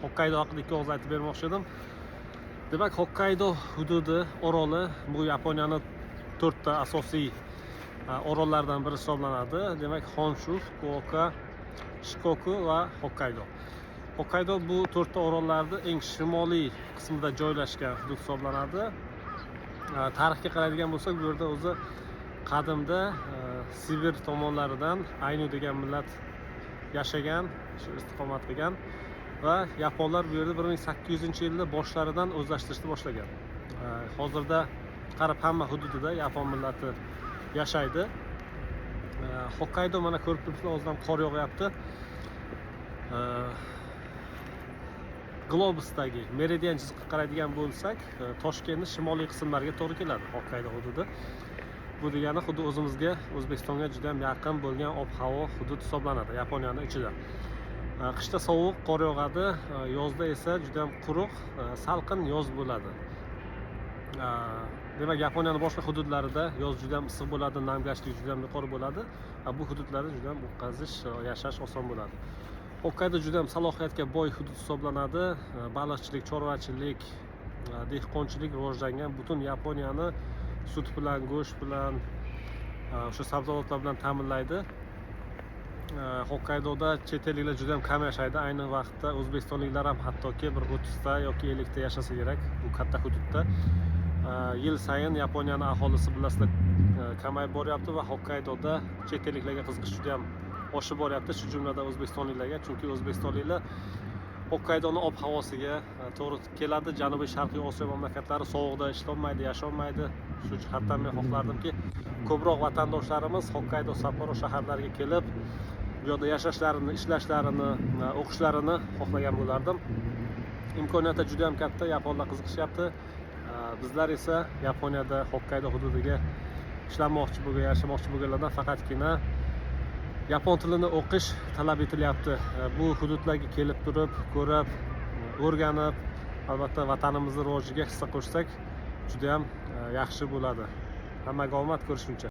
Hokkaydo haqida ikki og'iz aytib bermoqchi edim. Demak, Hokkaydo hududi oroli bu Yaponiyaning 4 ta asosiy orollardan biri hisoblanadi. Demak, Honshu, Fukuoka, Shikoku va Hokkaydo. Hokkaydo bu 4 ta orollarning eng shimoliy qismida joylashgan hudud hisoblanadi. Tarixga qaraydigan bo'lsak, bu yerda o'zi qadimda Sibir tomonlaridan Aynu degan millat yashagan, shu istiqomat qilgan va yaponlar bu yerda 1800-yillar boshlaridan o'zlashtirishni boshlagan. Hozirda qarab hamma hududida yapon millati yashaydi. Hokkaydo mana ko'rib turibsizlar, o'zidan qor yog'yapti. Globusdagi meridian chiziqqa qaraydigan bo'lsak, Toshkentning shimoliy qismlariga to'g'ri keladi Hokkaydo hududi. Bu degani xuddi o'zimizga, O'zbekistonga juda ham yaqin bo'lgan ob-havo hudud hisoblanadi Yaponiyaning ichida. Qishda sovuq, qor yog'adi, yozda esa juda ham quruq, salqin yoz bo'ladi. Demak, Yaponiyaning boshqa hududlarida yoz juda ham issiq bo'ladi, namgashlik juda ham yuqori bo'ladi. Bu hududlarda juda ham o'tkazish, yashash oson bo'ladi. Hokkaydo juda ham salohiyatga boy hudud hisoblanadi. Baliqchilik, chorvachilik, dehqonchilik rivojlangan, butun Yaponiyani sut bilan, go'sht bilan, o'sha sabzavotlar bilan ta'minlaydi. Hokkaydoda chet elliklar juda ham kam yashaydi. Ayni vaqtda o'zbekistonliklar ham hattoki bir 30 ta yoki 50 ta yashasa kerak bu katta hududda. Yil sayin Yaponiyaning aholisi bilasizlar kamayib boryapti va Hokkaydoda chet elliklarga qiziqish juda ham oshib boryapti, shu jumladan o'zbekistonliklarga, chunki o'zbekistonliklar Hokkaydoning ob-havosiga to'g'ri keladi. Janubiy Sharqiy Osiyo mamlakatlari sovuqda ishlolmaydi, yasholmaydi. Shu jihatdan men xohlardimki, ko'proq vatandoshlarimiz Hokkaydo, Sapporo shaharlariga kelib, bu yerda yashashlarini, ishlashlarini, o'qishlarini xohlagan bo'lardim. Imkoniyati juda ham katta, yaponlar qiziqishyapti. Bizlar esa Yaponiyada Hokkaydo hududiga ishlamoqchi bo'lgan, yashamoqchi bo'lganlardan faqatgina yapon tilini o'qish talab etilyapti. Bu hududlarga kelib turib, ko'rib, o'rganib, albatta vatanimizning rivojiga hissa qo'shsak, juda ham yaxshi bo'ladi. Hammaga omad, ko'rishguncha.